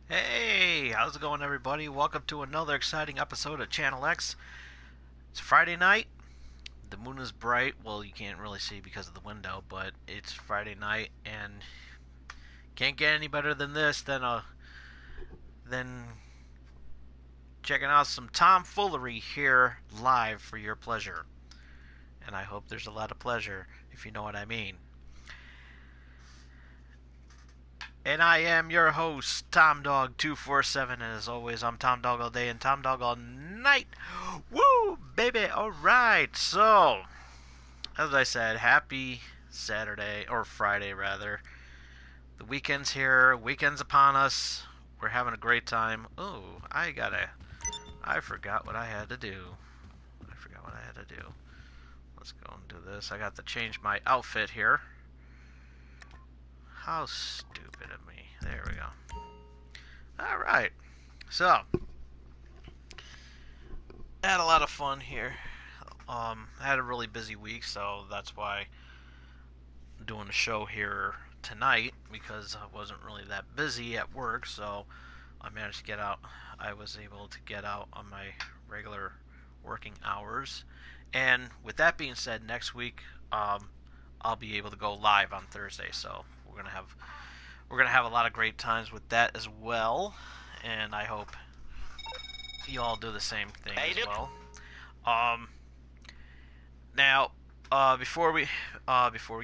Hey, how's it going, everybody? Welcome to another exciting episode of Channel X. It's Friday night. The moon is bright. Well, you can't really see because of the window, but it's Friday night, and can't get any better than this than checking out some tomfoolery here live for your pleasure. And I hope there's a lot of pleasure, if you know what I mean. And I am your host, TomDog247, and as always, I'm Tom Dog all day and Tom Dog all night. Woo, baby! Alright, so, as I said, happy Saturday, or Friday rather. The weekend's here, weekend's upon us. We're having a great time. Oh, I forgot what I had to do. I forgot what I had to do. Let's go and do this. I got to change my outfit here. How stupid of me. There we go. Alright, so, I had a lot of fun here. I had a really busy week, so that's why I'm doing a show here tonight because I wasn't really that busy at work. So I managed to get out. I was able to get out on my regular working hours. And with that being said, next week I'll be able to go live on Thursday. So we're gonna have a lot of great times with that as well. And I hope you all do the same thing as well. Um, Now, before we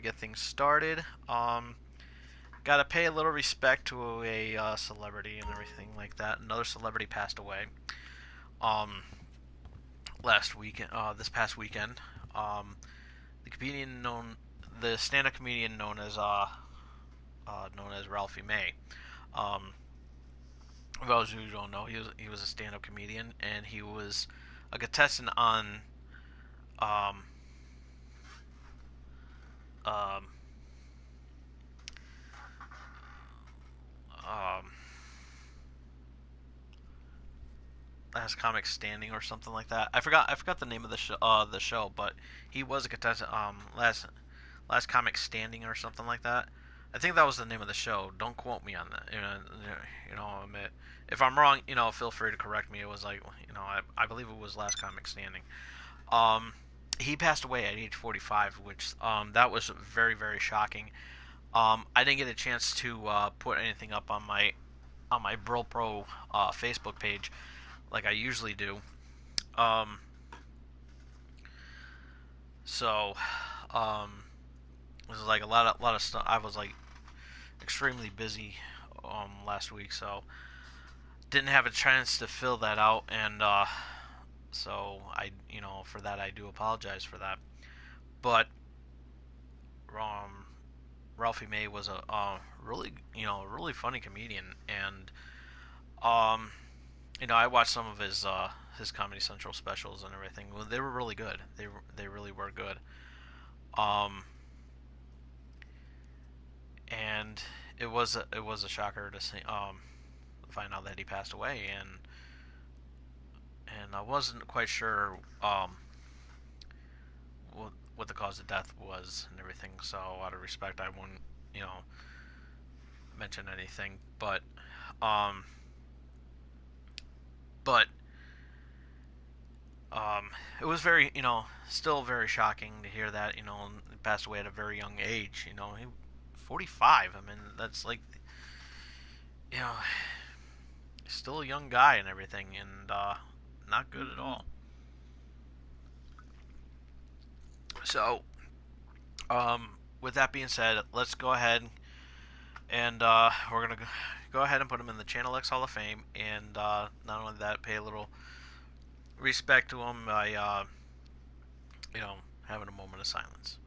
get things started, gotta pay a little respect to a celebrity and everything like that. Another celebrity passed away. Um, last week, this past weekend. Um, the comedian the stand-up comedian known as Ralphie May. Um, for those who don't know, he was a stand-up comedian and he was a contestant on um um um Last Comic Standing or something like that. I forgot the name of the show, but he was a contestant. Last Comic Standing or something like that. I think that was the name of the show. Don't quote me on that. If I'm wrong, feel free to correct me. It was like, I believe it was Last Comic Standing. Um, he passed away at age 45, which that was very very shocking. I didn't get a chance to put anything up on my Bro Pro Facebook page like I usually do. Um, so it was like a lot of stuff. I was like extremely busy last week, so didn't have a chance to fill that out, and so for that I do apologize for that. But um, Ralphie May was a really really funny comedian, and um, I watched some of his Comedy Central specials and everything. Well, they were really good. They really were good. Um, and it was a shocker to see find out that he passed away, and I wasn't quite sure what the cause of death was and everything. So out of respect, I wouldn't you know mention anything. Um, but it was very still very shocking to hear that he passed away at a very young age. 45. I mean, that's like you know still a young guy and everything, and not good at all. So, with that being said, let's go ahead and we're gonna go ahead and put him in the Channel X Hall of Fame, and not only that, pay a little respect to him by you know having a moment of silence.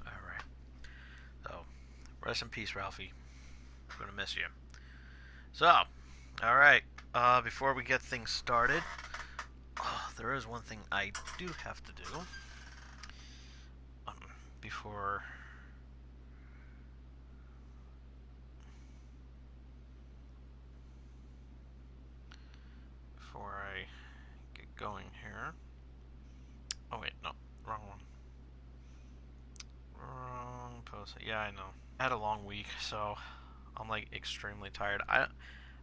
All right. So, rest in peace, Ralphie. I'm gonna miss you. So, all right. Before we get things started, there is one thing I do have to do um, before. going here. Oh wait, no, wrong one. Wrong post. Yeah, I know. I had a long week, so I'm like extremely tired.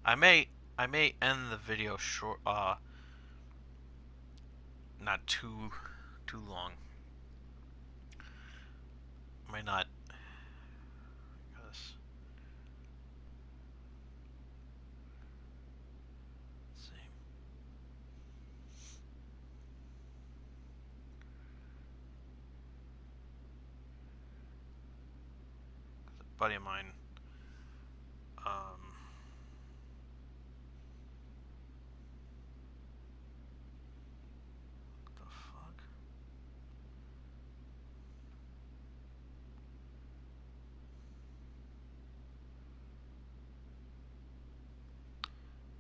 I may I may end the video short, not too long. I might not, because let's see. A buddy of mine, um, what the fuck?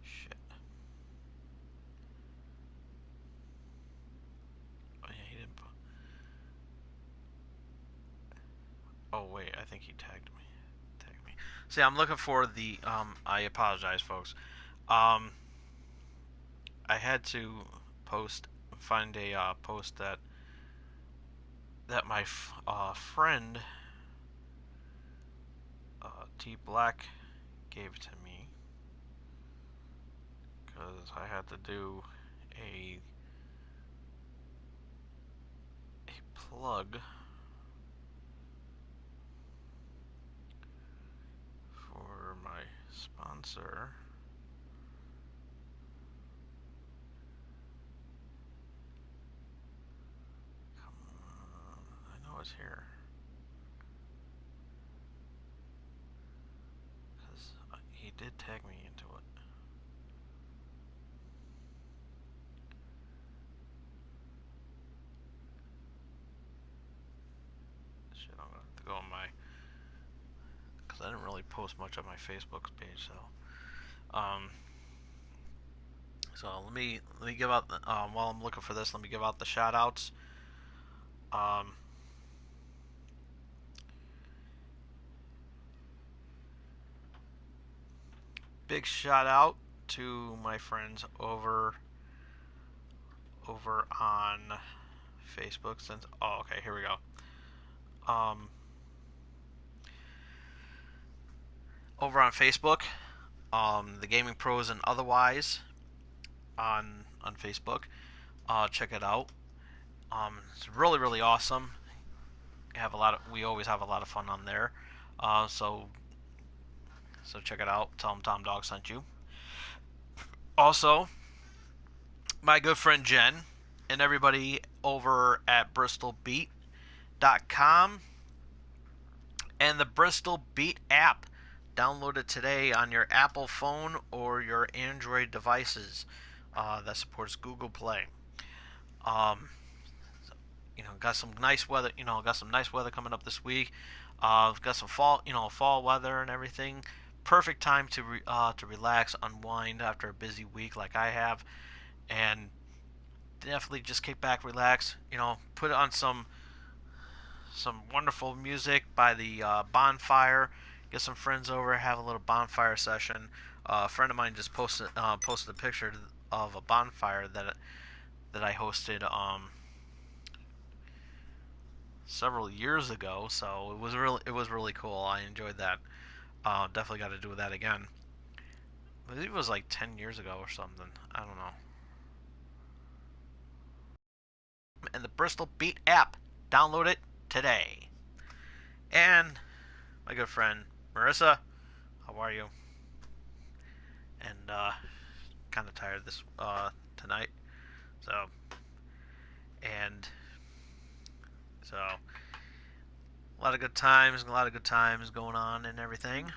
Shit. Oh yeah, he didn't. Oh wait, I think he tagged me. Tagged me. See, I'm looking for the. I apologize, folks. Um, I had to find a post that my friend T Black gave to me, because I had to do a plug for my sponsor. Come on, I know it's here. Because he did tag me into it. Shit, I'm gonna have to go on my, because I didn't really post much on my Facebook page, so let me give out while I'm looking for this, let me give out the shout outs. Big shout out to my friends over on Facebook. Since okay, here we go. Over on Facebook, the Gaming Pros and Otherwise on Facebook. Check it out. It's really awesome. We always have a lot of fun on there. So check it out. Tell them Tom Dog sent you. Also, my good friend Jen and everybody over at BristolBeat.com and the Bristol Beat app. Download it today on your Apple phone or your Android devices that supports Google Play. Got some nice weather. Got some nice weather coming up this week. Got some fall weather and everything. Perfect time to relax, unwind after a busy week like I have, and definitely just kick back, relax. Put on some wonderful music by the bonfire. Get some friends over, have a little bonfire session. A friend of mine just posted a picture of a bonfire that I hosted several years ago. So it was really cool. I enjoyed that. Definitely got to do that again. I believe it was like 10 years ago or something. I don't know. And the Bristol Beat app. Download it today. And my good friend Marissa, how are you? And kind of tired this tonight. So and so a lot of good times going on and everything.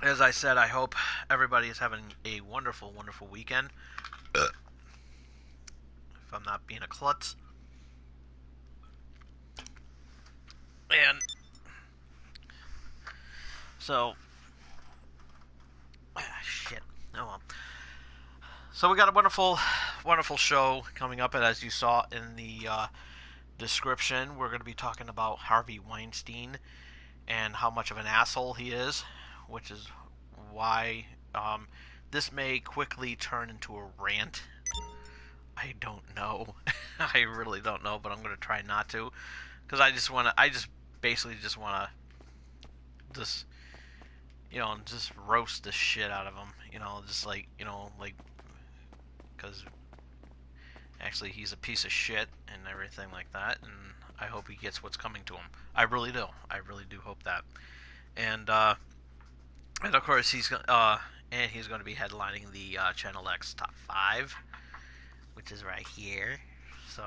As I said, I hope everybody is having a wonderful weekend. If I'm not being a klutz. And so, shit. Oh well. So we got a wonderful show coming up, and as you saw in the description, we're going to be talking about Harvey Weinstein and how much of an asshole he is, which is why Um, this may quickly turn into a rant. I don't know. I really don't know, but I'm gonna try not to, because I just wanna. I just basically just wanna just just roast the shit out of him. Just like like because actually he's a piece of shit and everything like that, and I hope he gets what's coming to him. I really do. I really do hope that. And and of course he's going to be headlining the Channel X Top 5, which is right here. So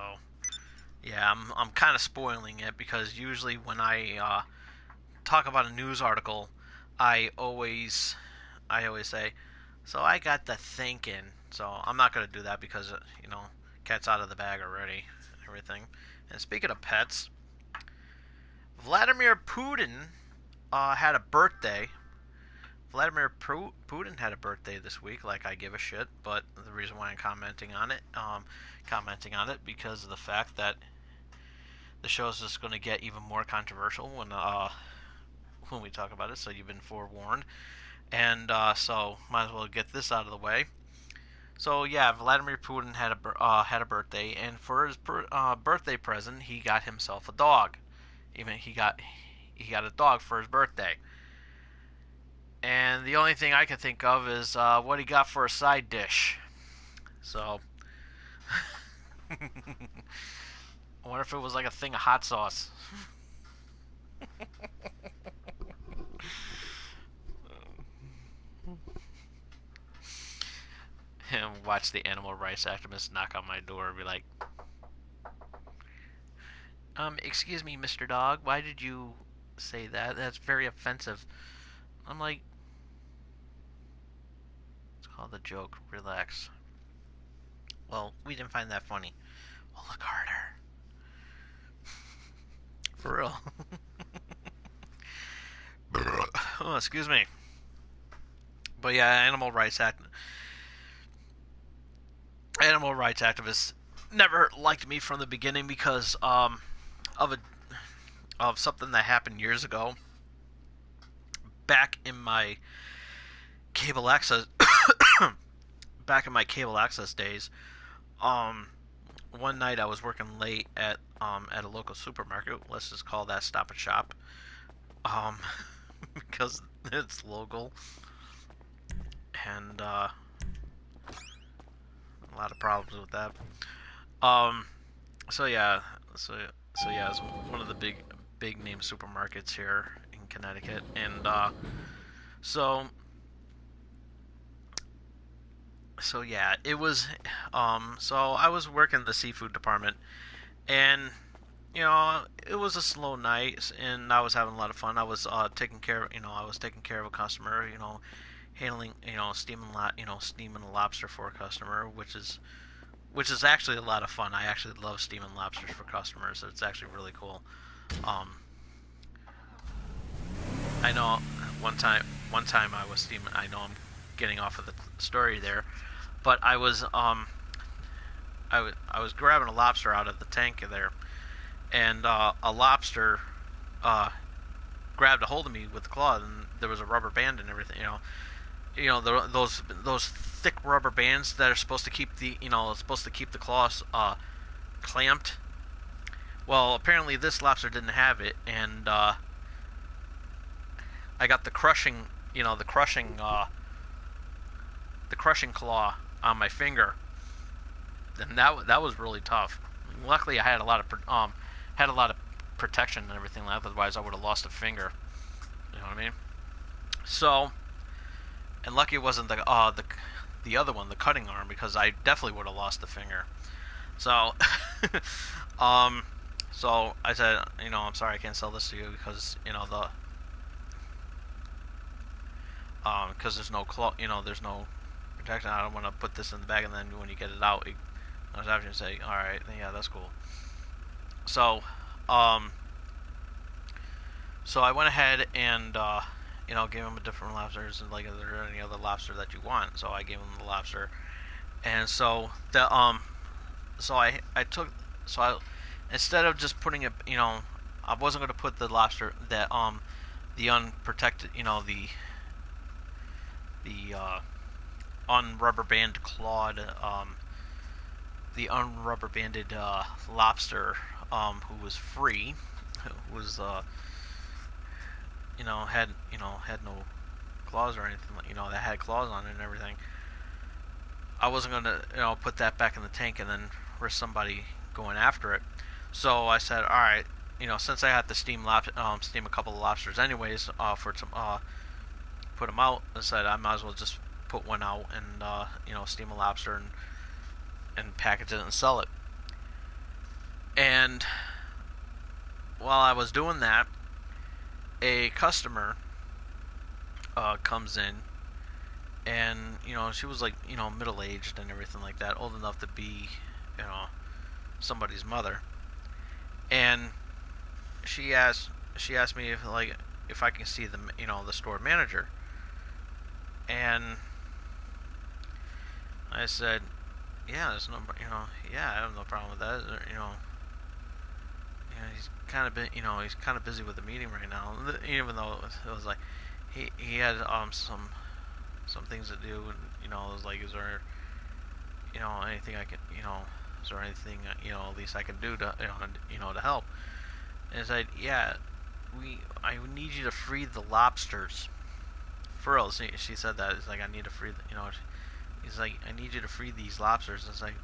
yeah, I'm kind of spoiling it because usually when I talk about a news article, I always say, so I got the thinking. So I'm not going to do that because cat's out of the bag already, everything. And speaking of pets, Vladimir Putin had a birthday. Vladimir Putin had a birthday this week. Like, I give a shit, but the reason why I'm commenting on it because of the fact that the show is just going to get even more controversial when we talk about it. So you've been forewarned, and so might as well get this out of the way. So yeah, Vladimir Putin had a birthday, and for his birthday present, he got himself a dog. Even he got a dog for his birthday. And the only thing I can think of is what he got for a side dish. So I wonder if it was like a thing of hot sauce. And watch the animal rights activists knock on my door and be like, excuse me, Mr. Dog, why did you say that? That's very offensive. I'm like, it's called a joke. Relax. Well, we didn't find that funny. Well, look harder. For real. Oh, excuse me. But yeah, animal rights activists never liked me from the beginning because of a of something that happened years ago. Back in my cable access, days, um, one night I was working late at a local supermarket. Let's just call that Stop and Shop, um, because it's local, and a lot of problems with that. Um, so yeah, it's one of the big name supermarkets here in Connecticut, and so yeah, it was so I was working the seafood department, and it was a slow night, and I was having a lot of fun. I was taking care of a customer, handling, steaming a lobster for a customer, which is actually a lot of fun. I actually love steaming lobsters for customers. It's actually really cool. Um, I know one time I was steaming. I know I'm getting off of the story there, but I was grabbing a lobster out of the tank there, and a lobster grabbed a hold of me with the claw, and there was a rubber band and everything. Those thick rubber bands that are supposed to keep the claws clamped. Well, apparently this lobster didn't have it, and I got the crushing claw on my finger, and that was really tough. Luckily, I had a lot of protection and everything. Otherwise, I would have lost a finger. You know what I mean? So, and lucky it wasn't the other one, the cutting arm, because I definitely would have lost the finger. So, so I said, I'm sorry, I can't sell this to you because because there's no there's no protection. I don't want to put this in the bag, and then when you get it out, I was having to say, all right, yeah, that's cool. So, so I went ahead and gave him a different lobsters, and like, is there any other lobster that you want? So I gave him the lobster, and so so I took so I instead of just putting it, I wasn't going to put the lobster that the unprotected, the unrubber band clawed, the unrubber banded lobster, who was free, who was had no claws or anything, that had claws on it and everything. I wasn't gonna put that back in the tank and then risk somebody going after it. So I said, all right, since I had to steam a couple of lobsters anyways, for some put them out, I said I might as well just put one out and steam a lobster and package it and sell it. And while I was doing that, a customer comes in, and she was like middle aged and everything like that, old enough to be somebody's mother, and she asked me if I can see the store manager, and I said, yeah, there's no yeah, I have no problem with that. He's kind of he's kind of busy with the meeting right now, even though it was like he had some things to do, and it was like, is there anything I can is there anything at least I can do to to help? And it's like, yeah, I need you to free the lobsters. For real, she said that. It's like, I need to free he's like, I need you to free these lobsters. It's like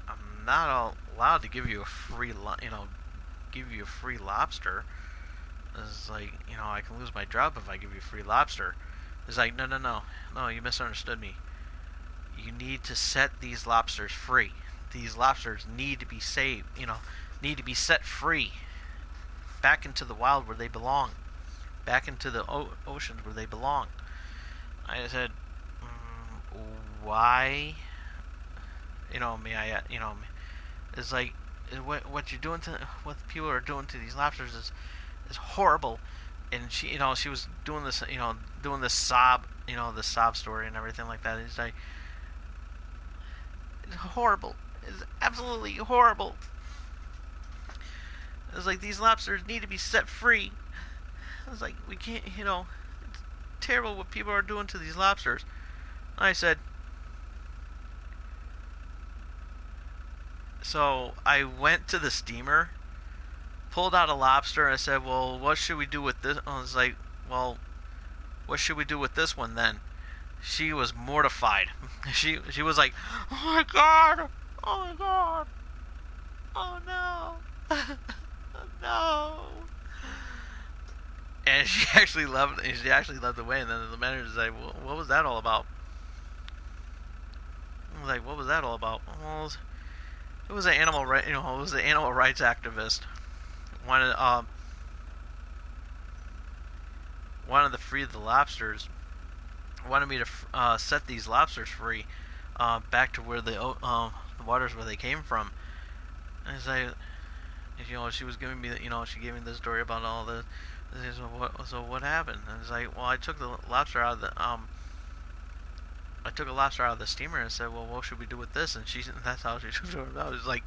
I'm not allowed to give you a free lobster. It's like, I can lose my job if I give you a free lobster. It's like, no, you misunderstood me. You need to set these lobsters free. These lobsters need to be saved, need to be set free. Back into the wild where they belong. Back into the oceans where they belong. I said, why? It's like, what you're doing what people are doing to these lobsters is horrible. And she was doing this, doing this sob story and everything like that. It's like, it's horrible. It's absolutely horrible. It's like, these lobsters need to be set free. It's like, we can't, it's terrible what people are doing to these lobsters. I said, so I went to the steamer, pulled out a lobster, and I said, well, what should we do with this? I was like, well, what should we do with this one then? She was mortified. She was like, oh my god, oh my god, oh no, no. And she actually left the way. And then the manager was like, well, what was that all about? I was like, what was that all about? Well, it was an animal rights activist wanted to free the lobsters. Wanted me to set these lobsters free, back to where the waters where they came from. And it's like, she was giving me she gave me the story about all this. So what happened? And it's like, well, I took the lobster out of the steamer and said, well, what should we do with this? And that's how she took it out. It was like,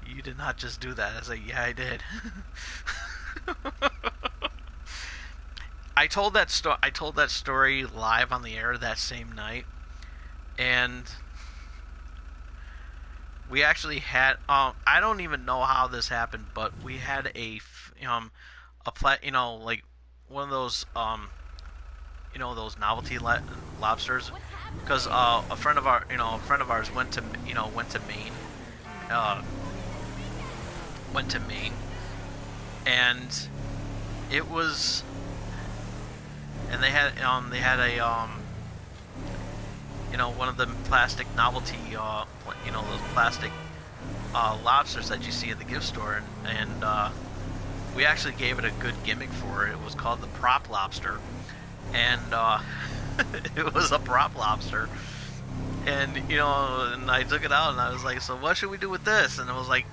you did not just do that. I was like, yeah, I did. I told that story live on the air that same night, and we actually had I don't even know how this happened, but we had like one of those those novelty lobsters, because a friend of ours went to Maine, and it was, and they had a one of the plastic novelty those plastic lobsters that you see at the gift store, and we actually gave it a good gimmick for it. It was called the prop lobster, and it was a prop lobster. And and I took it out and I was like, so what should we do with this? And it was like,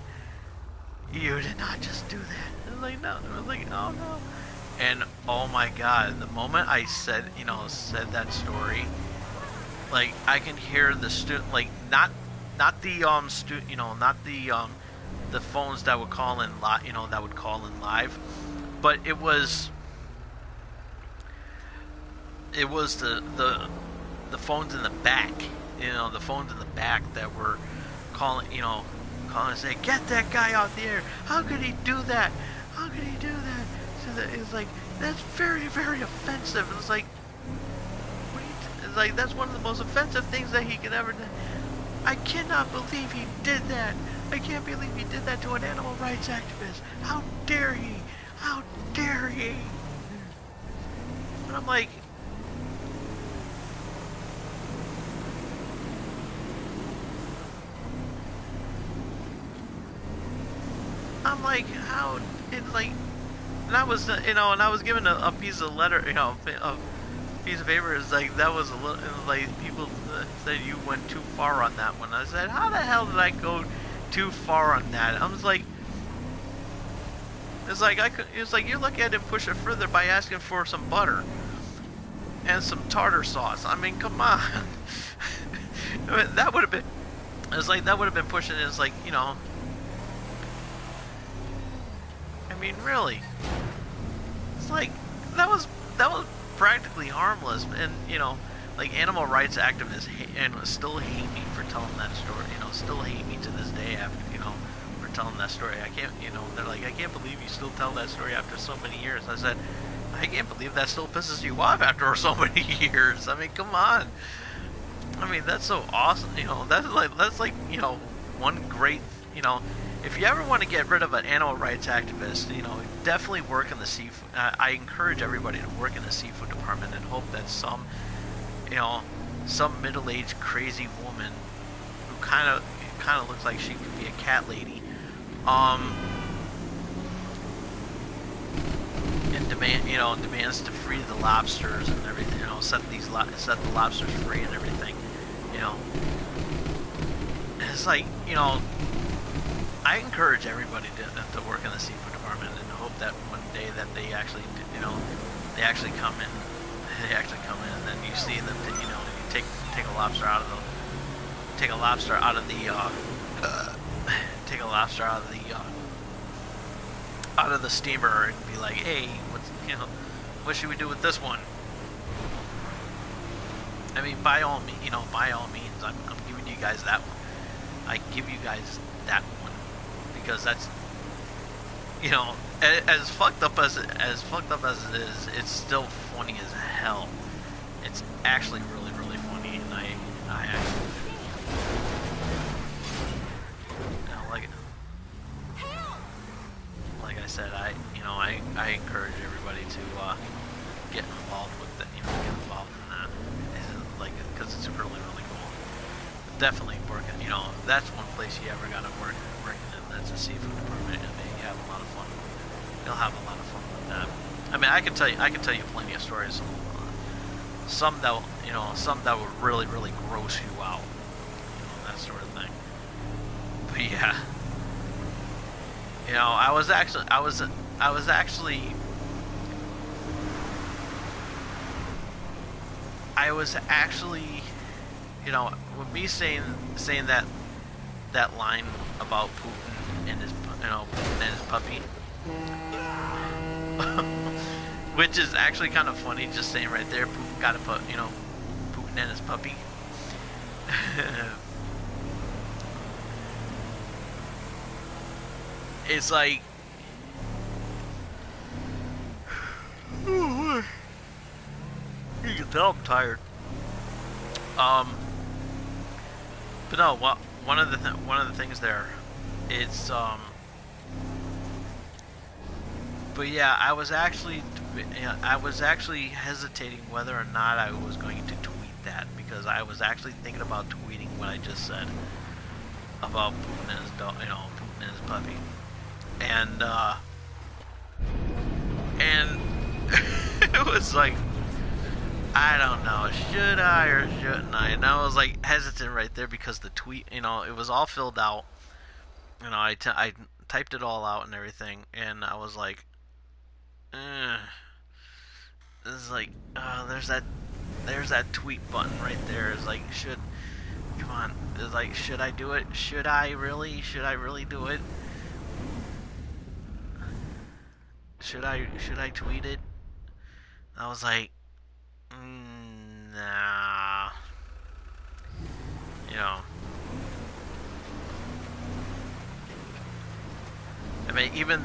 you did not just do that. I was like, no. I was like, oh no. And oh my god, the moment I said that story, like, I can hear the like, not the the phones that would call in live, but it was it was the phones in the back, the phones in the back that were calling, calling and saying, "Get that guy out the air! How could he do that? How could he do that?" So that it's like, that's very, very offensive. It's like, it's like, that's one of the most offensive things that he could ever do. I cannot believe he did that. I can't believe he did that to an animal rights activist. How dare he? How dare he? And I'm like, how? It's like, and I was, and I was given a piece of letter, a piece of paper. It's like, that was a little, it was like, people said you went too far on that one. I said, how the hell did I go too far on that? I was like, it's like it's like, you're lucky I didn't push it further by asking for some butter and some tartar sauce. I mean, come on. I mean, that would have been. It's like, that would have been pushing it. It's like, I mean, really. It's like, that was practically harmless, and like, animal rights activists still hate me for telling that story. Still hate me to this day after for telling that story. I can't, they're like, I can't believe you still tell that story after so many years. I said, I can't believe that still pisses you off after so many years. I mean, come on. I mean, that's so awesome. That's like one great, if you ever want to get rid of an animal rights activist, definitely work in the seafood. I encourage everybody to work in the seafood department and hope that some middle-aged crazy woman who kind of looks like she could be a cat lady, and demands to free the lobsters and everything, set the lobsters free and everything, And it's like, I encourage everybody to work in the seafood department, and hope that one day that they actually, they actually come in, and then you see them, you take a lobster out of the, take a lobster out of the, out of the steamer, and be like, hey, what should we do with this one? I mean, by all means, I'm giving you guys that one. I give you guys that one because that's, as fucked up as it is, it's still funny as hell. It's actually really, really funny, and I actually, like I said, I encourage everybody to get involved with it, get involved in that, because it's really, really cool. Definitely working, that's one place you ever gotta work in. That's a seafood department. I mean, you have a lot of fun. You'll have a lot of fun with that. I mean, I can tell you plenty of stories. Some that would really, really gross you out, that sort of thing. But yeah, I was actually, with me saying that line about Putin and his, Putin and his puppy, which is actually kind of funny, just saying right there, Putin got to put, Putin and his puppy. It's like, you can tell I'm tired. But no, one of the things there, it's but yeah, I was actually hesitating whether or not I was going to tweet that, because I was actually thinking about tweeting what I just said about Putin and his dog, Putin and his puppy, and it was like, I don't know, should I or shouldn't I? And I was like hesitant right there, because the tweet, it was all filled out. I typed it all out and everything, and I was like, this is like, there's that tweet button right there. It's like, come on. It's like, should I do it? Should I really do it? Should I tweet it? I was like, Nah, you know, I mean, even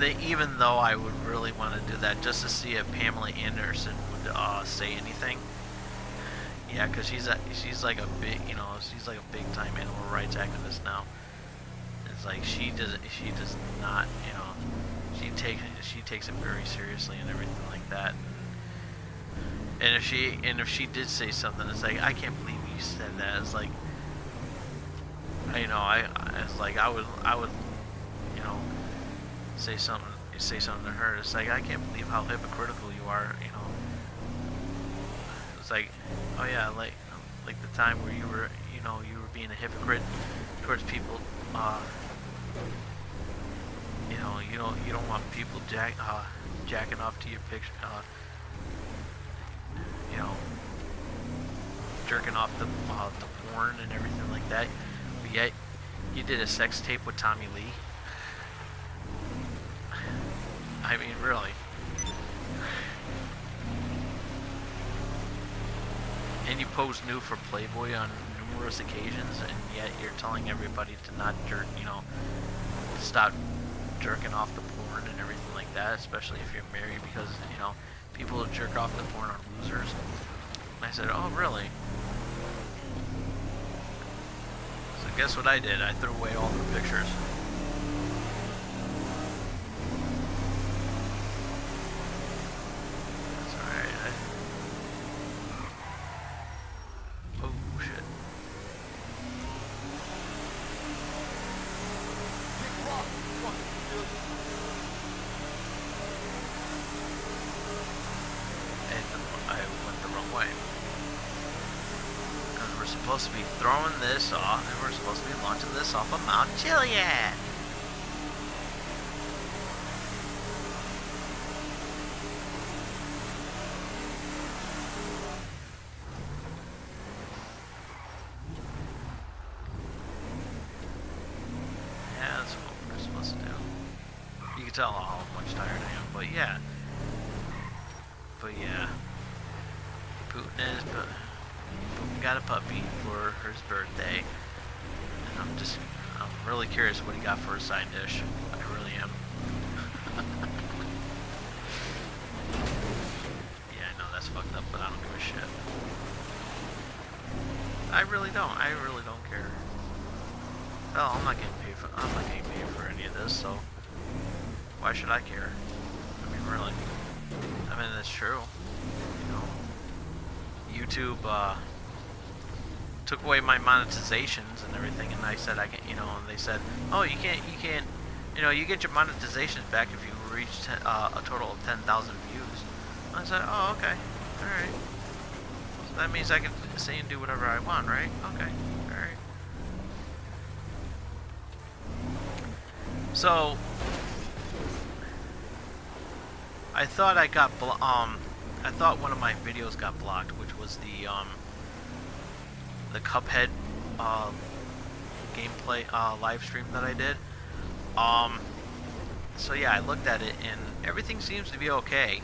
though I would really want to do that just to see if Pamela Anderson would say anything. Yeah, because she's like a big, she's like a big time animal rights activist now. It's like she does not, she takes it very seriously and everything like that. And if she did say something, it's like, I can't believe you said that. It's like, it's like I would, you know, say something to her. It's like, I can't believe how hypocritical you are. It's like, oh yeah, like the time where you were being a hypocrite towards people. You don't want people jacking off to your picture. Jerking off the porn and everything like that. But yet, you did a sex tape with Tommy Lee. I mean, really. And you posed nude for Playboy on numerous occasions, and yet you're telling everybody to not to stop jerking off the porn and everything like that, especially if you're married, because, people jerk off the porn are losers. And I said, oh, really? So guess what I did? I threw away all the pictures. That's alright. Oh, shit. And I went the wrong way. Because we're supposed to be throwing this off, and we're supposed to be launching this off of Mount Chiliad. Yeah, that's what we're supposed to do. You can tell how much tired I am, but yeah. Putin got a puppy for his birthday, and I'm really curious what he got for a side dish. I really am. Yeah, I know that's fucked up, but I don't give a shit. I really don't care. Well, I'm not getting paid for any of this, so why should I care? I mean, really. I mean, that's true. YouTube took away my monetizations and everything, and I said and they said, oh, you can't, you get your monetizations back if you reach a total of 10,000 views. I said, oh, okay, all right. So that means I can say and do whatever I want, right? Okay, all right. So I thought I thought one of my videos got blocked, which was the Cuphead gameplay live stream that I did. So yeah, I looked at it and everything seems to be okay.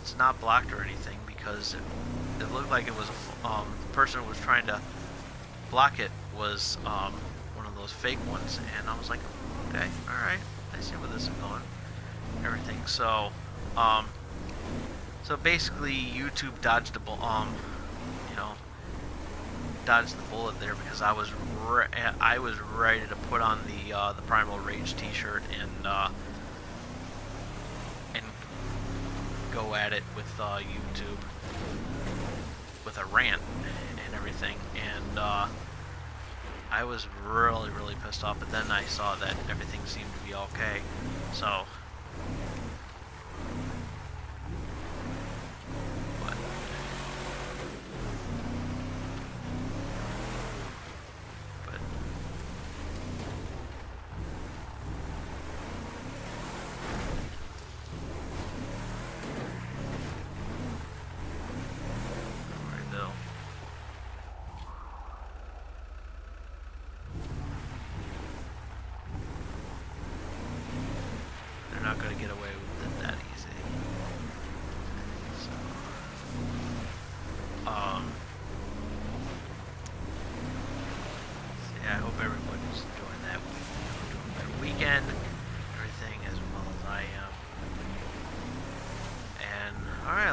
It's not blocked or anything because it looked like it was the person who was trying to block it was one of those fake ones, and I was like, okay, all right, I see where this is going. Everything. So basically, YouTube dodged the dodged the bullet there, because I was ready to put on the Primal Rage T-shirt and go at it with YouTube with a rant and everything, and I was really pissed off. But then I saw that everything seemed to be okay, so.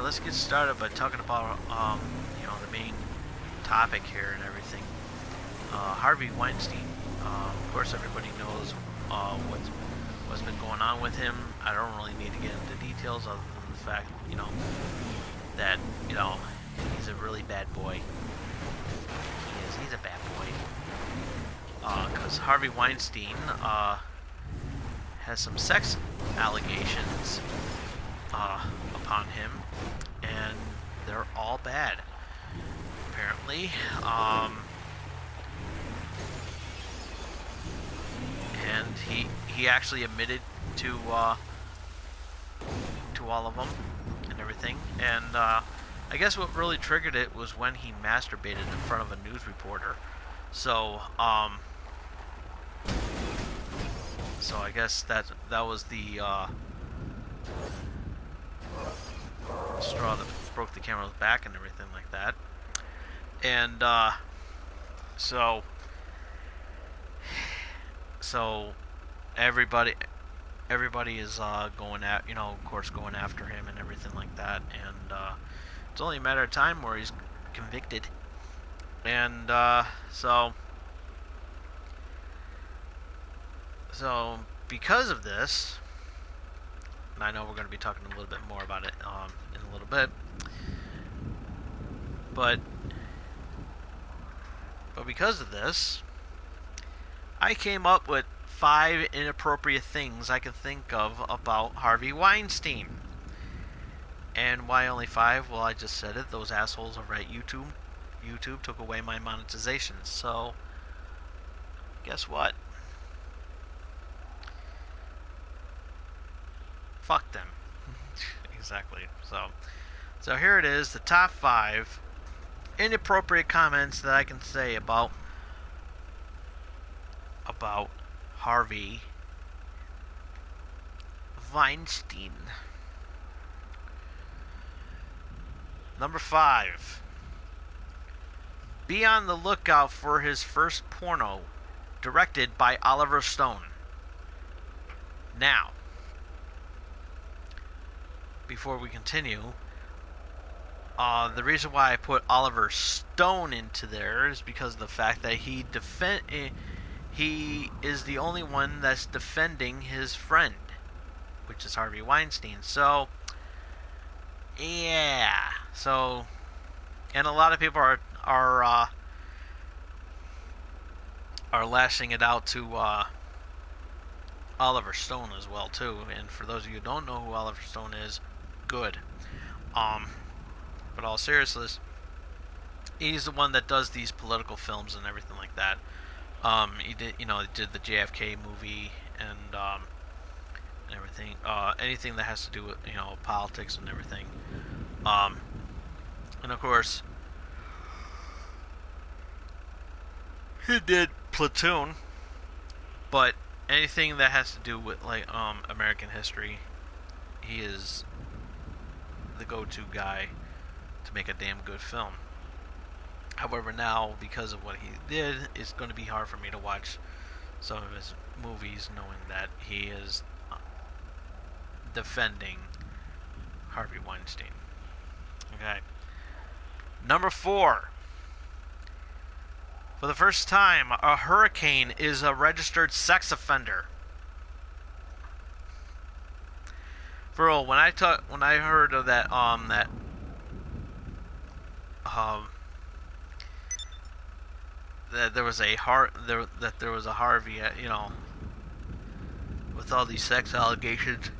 let's get started by talking about the main topic here and everything. Harvey Weinstein. Of course, everybody knows what's been going on with him. I don't really need to get into details other than the fact, that he's a really bad boy. He is. He's a bad boy. Because Harvey Weinstein has some sex allegations upon him, and they're all bad, apparently. And he actually admitted to all of them and everything. And I guess what really triggered it was when he masturbated in front of a news reporter. So I guess that was the straw that broke the camel's back and everything like that. And so everybody is going at of course going after him and everything like that. And it's only a matter of time where he's convicted. And so because of this, and I know we're going to be talking a little bit more about it in a little bit, but because of this, I came up with 5 inappropriate things I can think of about Harvey Weinstein. And why only 5? Well, I just said it. Those assholes over at YouTube took away my monetization. So, guess what? Fuck them. Exactly. So here it is, the top 5 inappropriate comments that I can say about Harvey Weinstein. Number 5. Be on the lookout for his first porno, directed by Oliver Stone. Now, before we continue, the reason why I put Oliver Stone into there is because of the fact that he is the only one that's defending his friend, which is Harvey Weinstein. So, yeah. So, and a lot of people are lashing it out to Oliver Stone as well too. And for those of you who don't know who Oliver Stone is, good. But all seriousness, he's the one that does these political films and everything like that. He did the JFK movie and everything. Anything that has to do with politics and everything. And of course, he did Platoon. But anything that has to do with American history, he is the go-to guy to make a damn good film. However, now, because of what he did, it's going to be hard for me to watch some of his movies knowing that he is defending Harvey Weinstein. Okay. Number 4. For the first time, a hurricane is a registered sex offender. For real, when I heard of that that there was a Harvey, with all these sex allegations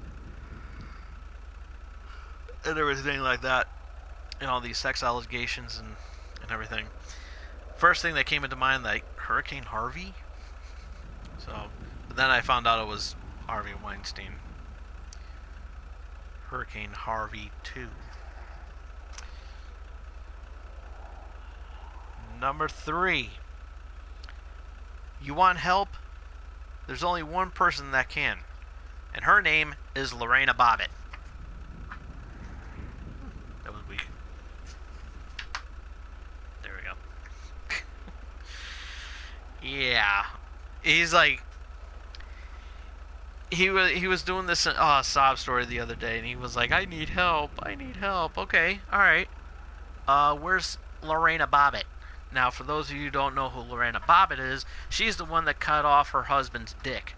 and everything like that, these sex allegations and everything. First thing that came into mind, like Hurricane Harvey. But then I found out it was Harvey Weinstein. Hurricane Harvey 2. Number 3. You want help? There's only one person that can, and her name is Lorena Bobbitt. That was weak. There we go. Yeah. He's like, he was doing this sob story the other day, and he was like, "I need help. I need help." Okay, all right. Where's Lorena Bobbitt? Now, for those of you who don't know who Lorena Bobbitt is, she's the one that cut off her husband's dick.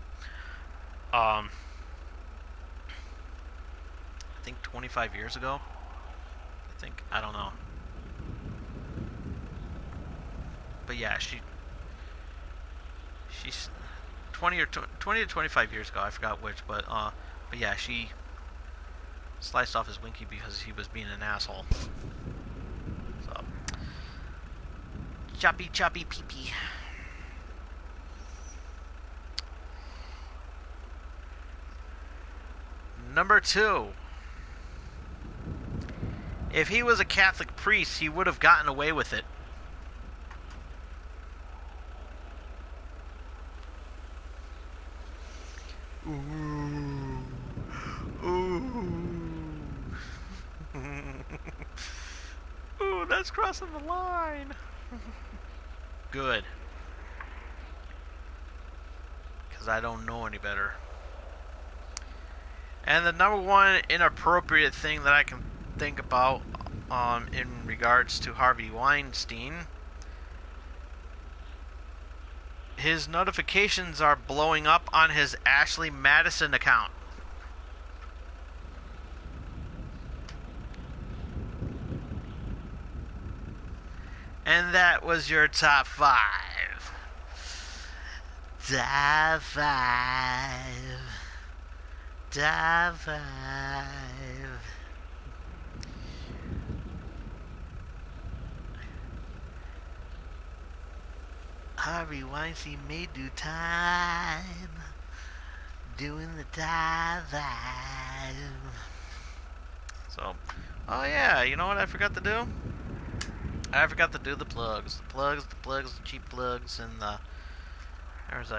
I think 25 years ago. I don't know. But yeah, she's 20 to 25 years ago. I forgot which, but yeah, she sliced off his winky because he was being an asshole. So, choppy choppy pee pee. Number 2. If he was a Catholic priest, he would have gotten away with it. Ooh. Ooh. Ooh, that's crossing the line. Good. Because I don't know any better. And the number one inappropriate thing that I can think about in regards to Harvey Weinstein, his notifications are blowing up on his Ashley Madison account. And that was your top 5. Top 5. Top 5. Harvey Weinstein may do time doing the top 5. So, oh yeah, you know what I forgot to do? I forgot to do the plugs. The cheap plugs, and there's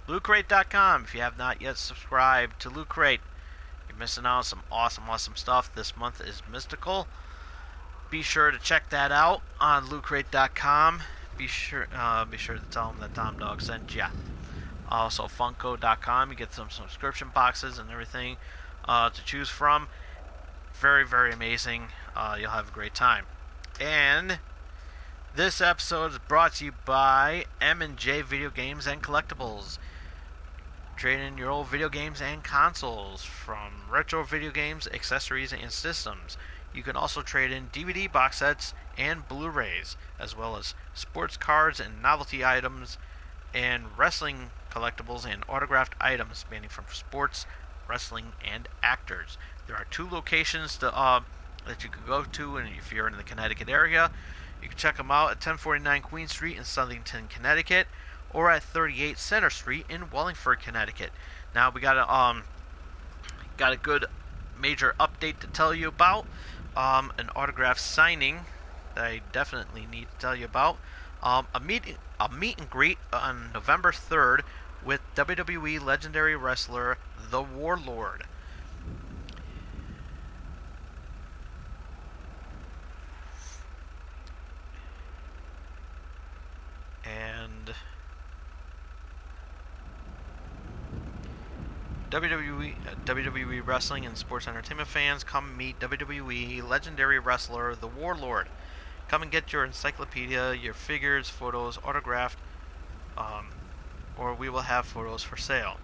LootCrate.com. If you have not yet subscribed to Loot Crate, you're missing out on some awesome stuff. This month is mystical. Be sure to check that out on LootCrate.com. Be sure to tell them that Tom Dog sent ya. Also, Funko.com. You get some subscription boxes and everything to choose from. Very, very amazing. You'll have a great time. And this episode is brought to you by M&J Video Games and Collectibles. Trade in your old video games and consoles, from retro video games, accessories, and systems. You can also trade in DVD box sets and Blu-rays, as well as sports cards and novelty items, and wrestling collectibles and autographed items spanning from sports, wrestling, and actors. There are 2 locations that you can go to, and if you're in the Connecticut area, you can check them out at 1049 Queen Street in Southington, Connecticut, or at 38 Center Street in Wallingford, Connecticut. Now we got a good major update to tell you about. An autograph signing that I definitely need to tell you about. A meet and greet on November 3rd with WWE legendary wrestler The Warlord. And WWE wrestling and sports entertainment fans, come meet WWE legendary wrestler The Warlord. Come and get your encyclopedia, your figures, photos, autographed, or we will have photos for sale.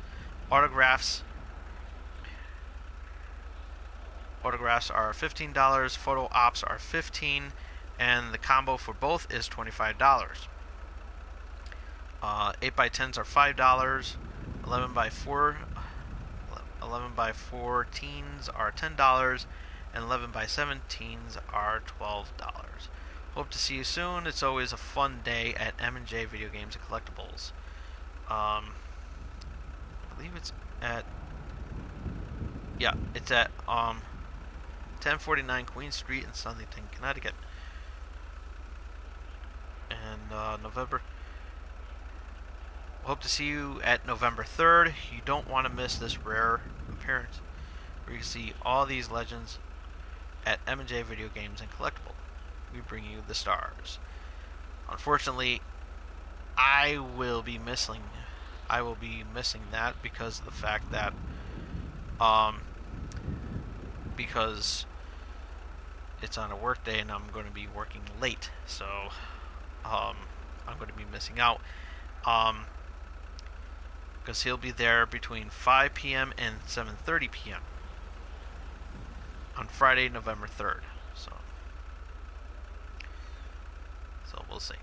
Autographs are $15, photo ops are $15, and the combo for both is $25. 8x10s are $5, 11x4 are $10, and 11x17s are $12. Hope to see you soon. It's always a fun day at M&J Video Games and Collectibles. I believe it's at 1049 Queen Street in Southington, Connecticut. And hope to see you at November 3rd. You don't want to miss this rare appearance where you can see all these legends at M&J Video Games and Collectible. We bring you the stars. Unfortunately, I will be missing I will be missing that because of the fact that um, because it's on a work day and I'm going to be working late, so um, I'm going to be missing out. Because he'll be there between 5 p.m. and 7:30 p.m. on Friday, November 3rd. So we'll see.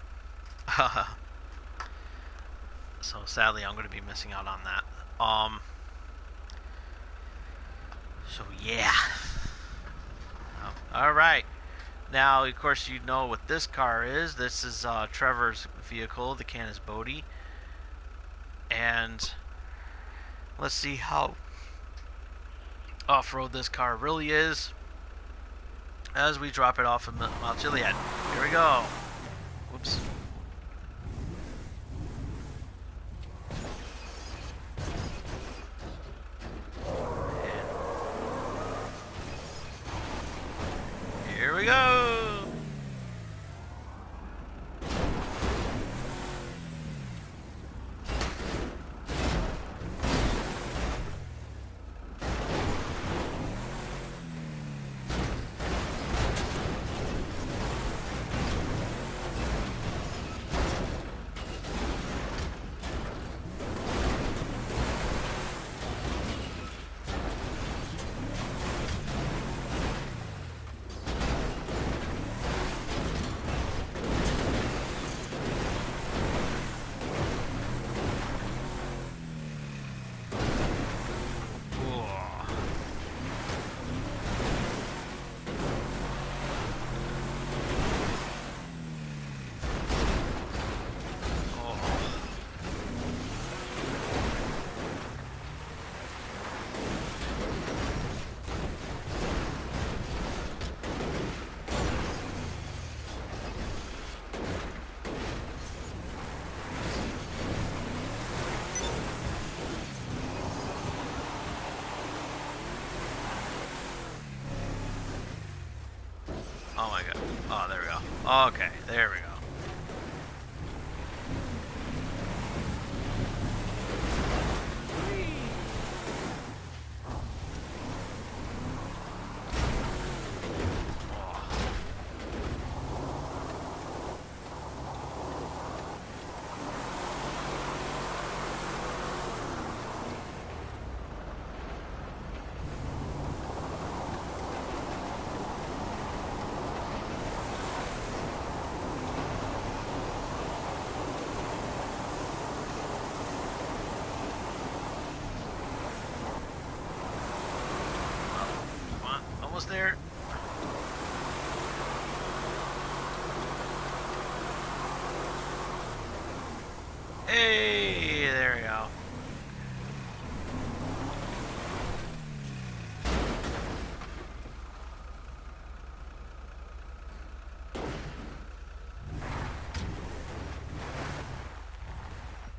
So sadly, I'm going to be missing out on that. So yeah. All right. Now, of course, you know what this car is. This is Trevor's vehicle, the Canis Bodhi, and let's see how off-road this car really is as we drop it off in Mount Chiliad. Here we go. Whoops. And here we go. Oh my god. Oh, there we go. Okay, there we go. Almost there. Hey, there we go.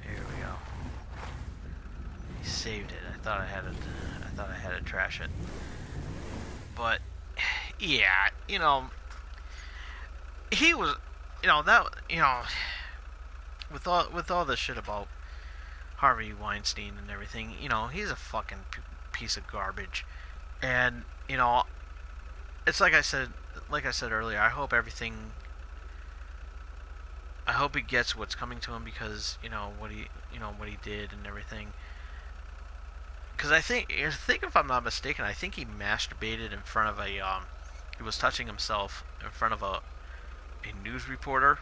Here we go. He saved it. I thought I had to trash it. But yeah, he was, with all this shit about Harvey Weinstein and everything, he's a fucking piece of garbage. And it's like I said earlier. I hope he gets what's coming to him because what he did and everything. Because I think if I'm not mistaken, I think he masturbated in front of he was touching himself in front of a news reporter,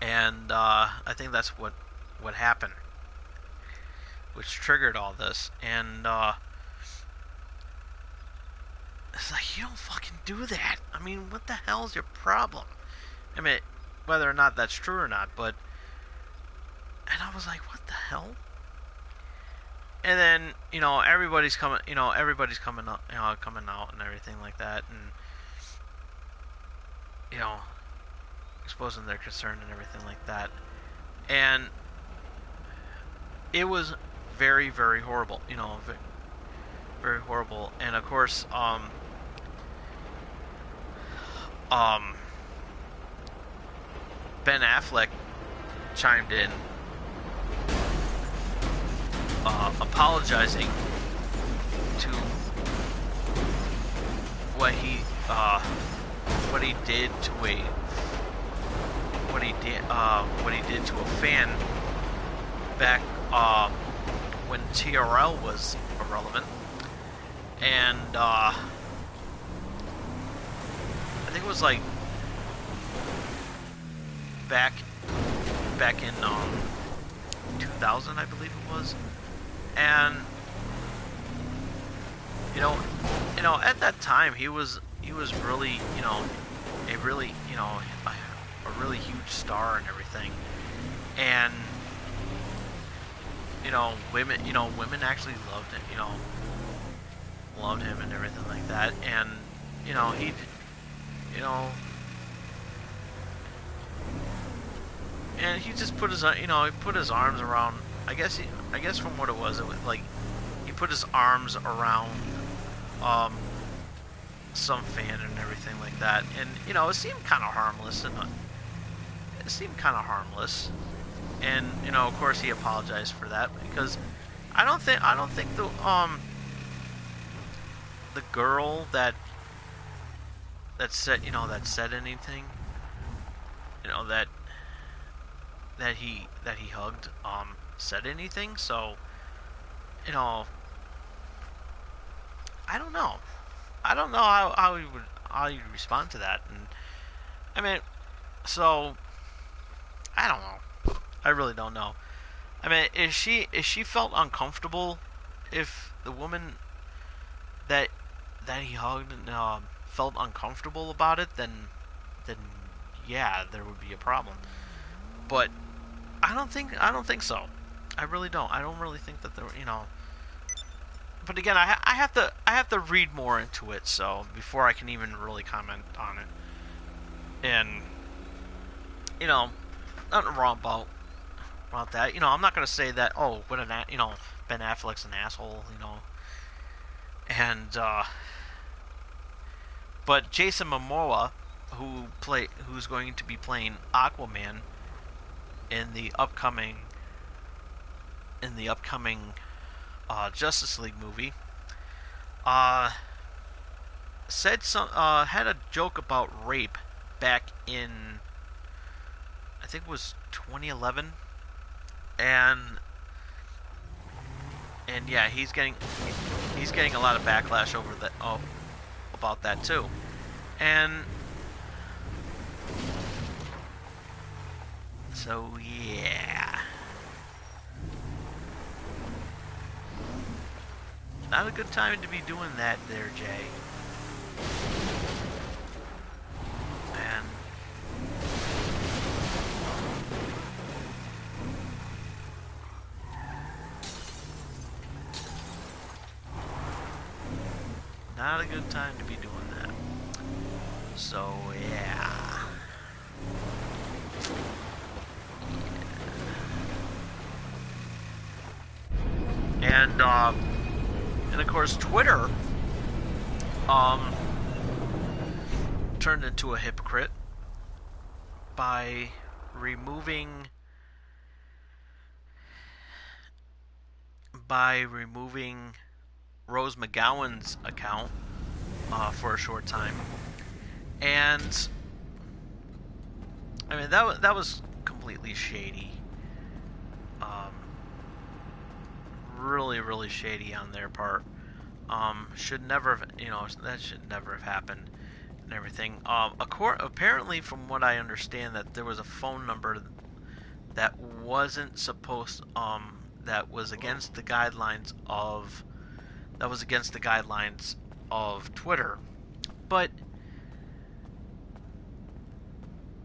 and I think that's what happened, which triggered all this. And it's like, you don't fucking do that. I mean, what the hell's your problem? I mean, whether or not that's true or not, and I was like, what the hell? And then, everybody's coming out, coming out and everything like that, and, exposing their concern and everything like that. And it was very, very horrible, very horrible. And of course, Ben Affleck chimed in apologizing to what he uh, what he did to a what he did to a fan back when TRL was irrelevant, and I think it was like back in 2000, I believe it was, and at that time he was really a really a really huge star and everything, and women actually loved him, loved him and everything like that, and he and he just put his he put his arms around, I guess from what it was like he put his arms around some fan and everything like that, and it seemed kind of harmless, and of course he apologized for that, because I don't think the girl that said anything, that he hugged said anything, so I don't know how you respond to that, and I mean, so I don't know. I really don't know. I mean, is she felt uncomfortable if the woman that he hugged felt uncomfortable about it, then yeah, there would be a problem. But I don't think so. I really don't. I don't really think that there, But again, I have to read more into it, so before I can even really comment on it. And nothing wrong about that. I'm not gonna say that. Oh, what Ben Affleck's an asshole. And but Jason Momoa, who's going to be playing Aquaman in the upcoming Justice League movie, said had a joke about rape back in, I think it was 2011, and yeah, he's getting a lot of backlash over that, about that too, and so yeah, not a good time to be doing that there, Jay. And not a good time to be doing that. So yeah. And of course Twitter turned into a hypocrite by removing Rose McGowan's account for a short time, and I mean that was completely shady, really shady on their part. Should never have, that should never have happened and everything. Apparently, from what I understand, that there was a phone number that wasn't supposed, that was against the guidelines of Twitter. But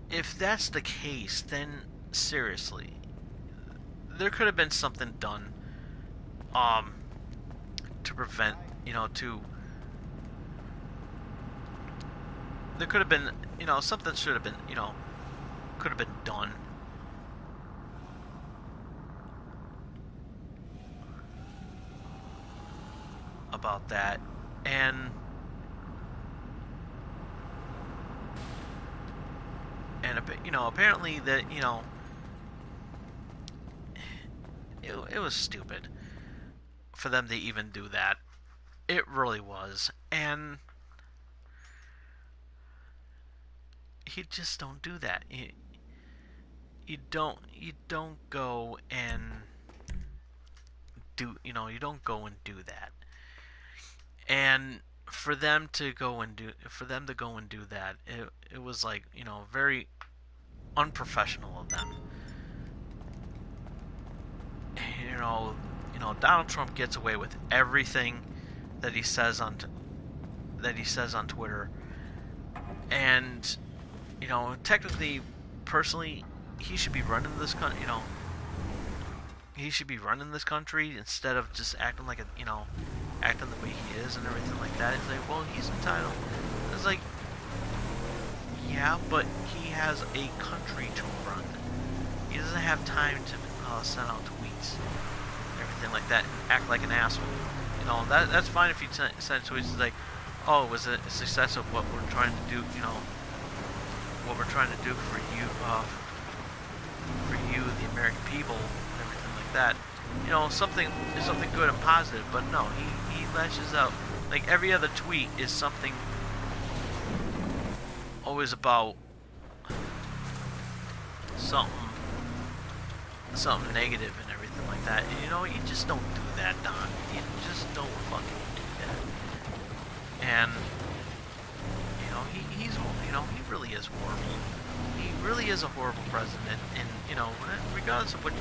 if that's the case, then seriously, there could have been something done to prevent, there could have been, something should have been, could have been done about that. And apparently that, it was stupid. for them to even do that. It really was. And you just don't do that. You don't go and you don't go and do that. And for them to go and do that, it was like, very unprofessional of them. You know, Donald Trump gets away with everything that he says on Twitter, and technically, personally, he should be running this country. He should be running this country instead of just acting like acting the way he is and everything like that. It's like, well, he's entitled. It's like, yeah, but he has a country to run. He doesn't have time to send out tweets, everything like that, and act like an asshole. That's fine if you send tweets like, oh, it was a success of what we're trying to do. What we're trying to do for you, the American people, and everything like that. Something good and positive. But no, he lashes out. Like every other tweet is something always about something negative and everything like that. And, you just don't do that, Don. You just don't fucking do that. And he's he really is horrible. He really is a horrible president. And regardless of what you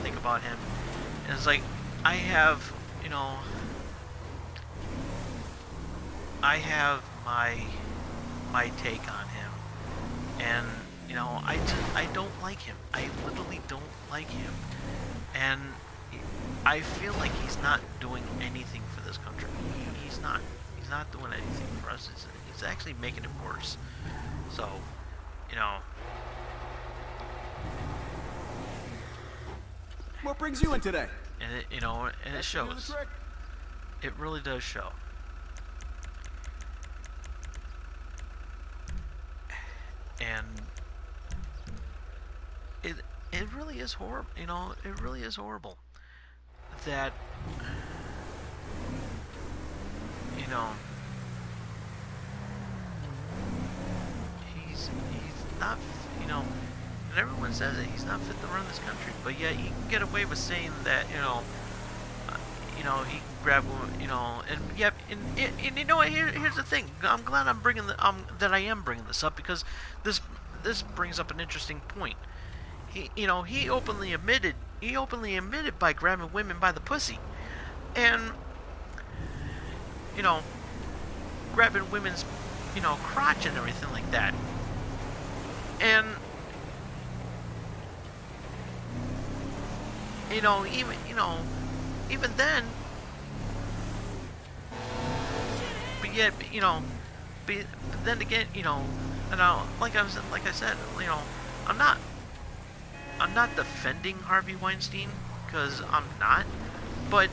think about him, it's like I have my take on him, and I don't like him. I literally don't like him, and I feel like he's not doing anything for this country. He's not doing anything for us. He's actually making it worse. So, What brings you in today? And it shows. It really does show. And it really is horrible. It really is horrible that he's not, and everyone says that he's not fit to run this country, but yet he can get away with saying that, he can grab women, and yep, and here's the thing. I'm glad that I am bringing this up, because this brings up an interesting point. He openly admitted by grabbing women by the pussy, and grabbing women's crotch and everything like that, and even then, but yet, but then again, and like I said, I'm not defending Harvey Weinstein, because I'm not, but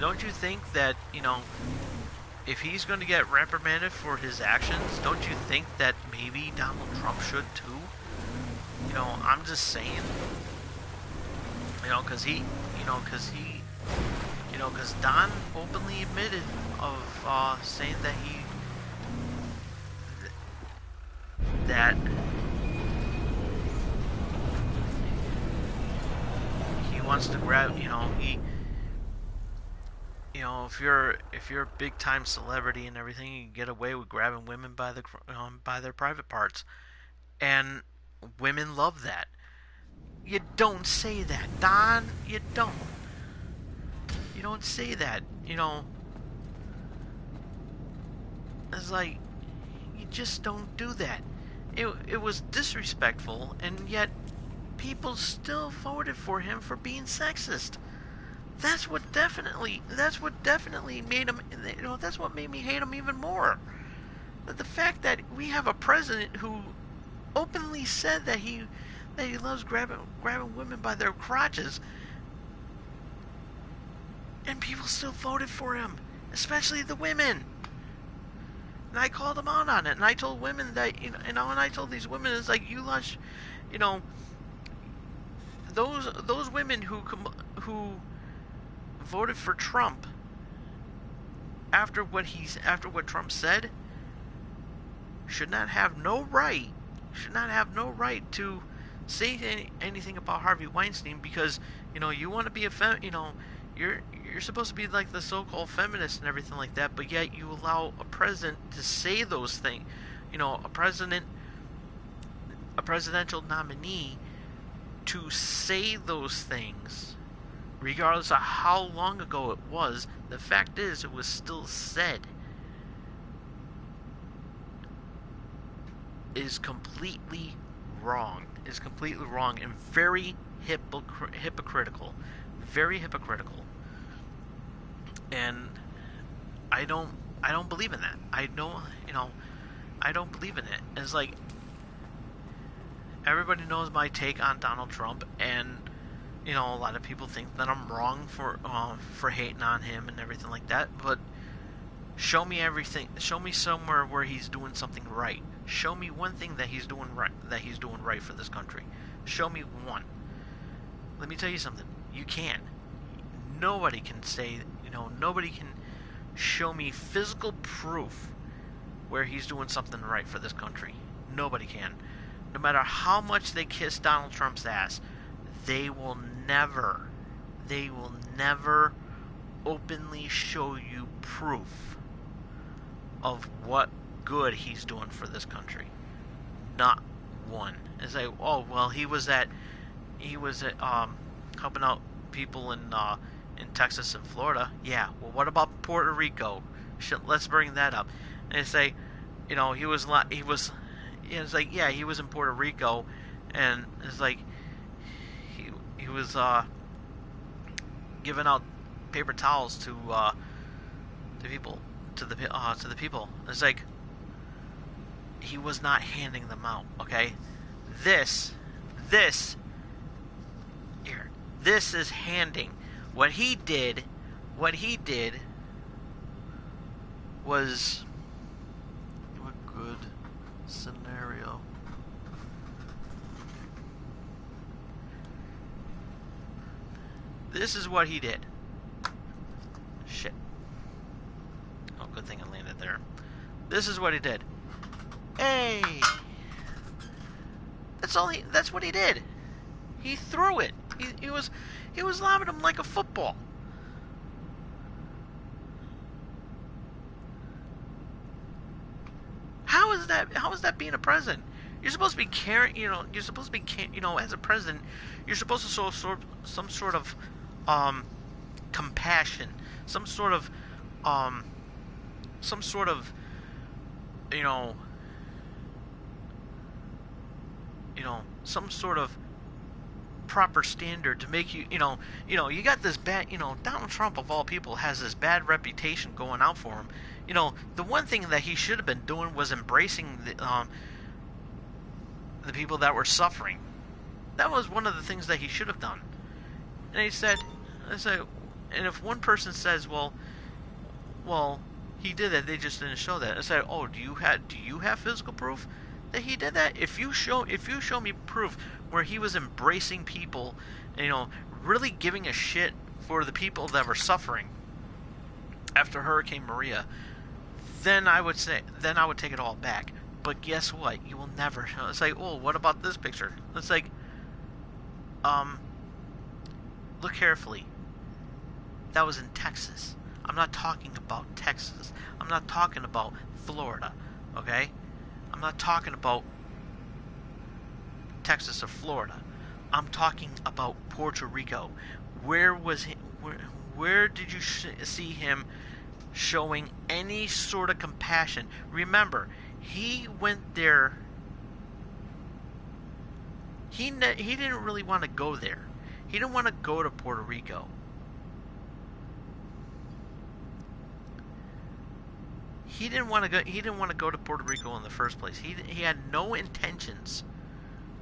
don't you think that, if he's going to get reprimanded for his actions, don't you think that maybe Donald Trump should too? I'm just saying, because Don openly admitted of saying that he wants to grab, if you're a big time celebrity and everything, you can get away with grabbing women by their private parts, and women love that. You don't say that, Don. You don't. You don't say that. It's like, you just don't do that. It was disrespectful, and yet people still voted for him for being sexist. That's what definitely made him. That's what made me hate him even more. The fact that we have a president who openly said that he loves grabbing women by their crotches, and people still voted for him, especially the women. And I called them out on it, and I told women that, and I told these women, it's like, you lush, those women who voted for Trump after what Trump said should not have no right to say anything about Harvey Weinstein, because you want to be you're supposed to be like the so-called feminist and everything like that, but yet you allow a president to say those things. A presidential nominee to say those things, regardless of how long ago it was. The fact is, it was still said. Is completely wrong. Is completely wrong and very hypocritical. Very hypocritical. And I don't believe in that. I don't believe in it. It's like, everybody knows my take on Donald Trump, and a lot of people think that I'm wrong for hating on him and everything like that. But show me everything. Show me somewhere where he's doing something right. Show me one thing that he's doing right. That he's doing right for this country. Show me one. Let me tell you something. You can't. Nobody can say. Nobody can show me physical proof where he's doing something right for this country. Nobody can. No matter how much they kiss Donald Trump's ass, they will never openly show you proof of what good he's doing for this country. Not one. It's like, oh well, he was at helping out people in Texas and Florida. Yeah. Well, what about Puerto Rico? Let's bring that up. And they say, he was. It's like, yeah, he was in Puerto Rico, and it's like he was giving out paper towels to people to the people. It's like, he was not handing them out. Okay, this is handing. What he did was a good scenario. This is what he did. Shit. Oh, good thing I landed there. This is what he did. Hey! That's what he did. He threw it. He was lobbing him like a football. How is that being a president? You're supposed to be caring, you're supposed to be, as a president, you're supposed to show some sort of compassion, some sort of some sort of proper standard to make you, you got this bad, Donald Trump of all people has this bad reputation going out for him. The one thing that he should have been doing was embracing the people that were suffering. That was one of the things that he should have done. And he said, and if one person says, well, he did that, they just didn't show that. I said, oh, do you have physical proof that he did that? If you show me proof where he was embracing people, really giving a shit for the people that were suffering after Hurricane Maria, then I would take it all back. But guess what? You will never. It's like, oh, what about this picture? It's like, look carefully. That was in Texas. I'm not talking about Texas. I'm not talking about Florida. Okay? I'm not talking about Texas or Florida. I'm talking about Puerto Rico. Where was he? Where did you see him showing any sort of compassion? Remember, he went there. He didn't really want to go there. He didn't want to go to Puerto Rico. He didn't want to go to Puerto Rico in the first place. He had no intentions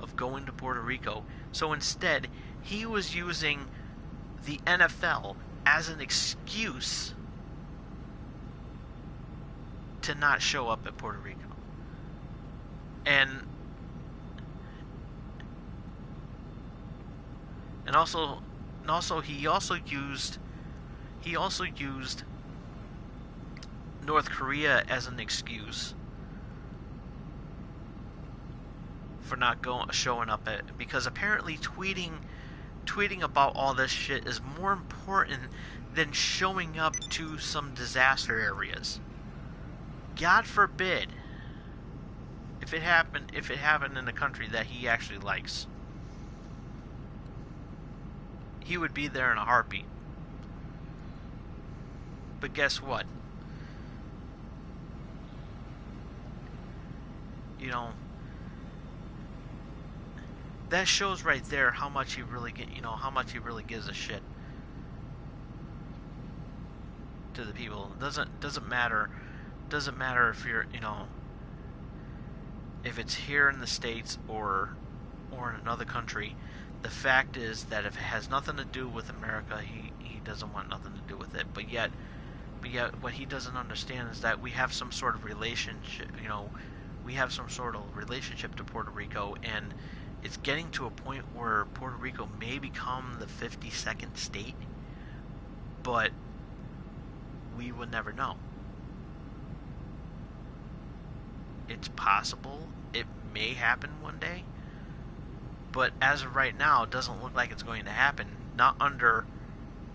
of going to Puerto Rico. So instead, he was using the NFL as an excuse to not show up at Puerto Rico. And and also he also used North Korea as an excuse for not showing up because apparently tweeting about all this shit is more important than showing up to some disaster areas. God forbid if it happened in a country that he actually likes. He would be there in a heartbeat. But guess what? You know, that shows right there how much he really how much he really gives a shit to the people. It doesn't matter if you're, if it's here in the States or in another country. The fact is that if it has nothing to do with America, he doesn't want nothing to do with it. But yet what he doesn't understand is that we have some sort of relationship, we have some sort of relationship to Puerto Rico, and it's getting to a point where Puerto Rico may become the 52nd state, but we will never know. It's possible. It may happen one day. But as of right now, it doesn't look like it's going to happen. Not under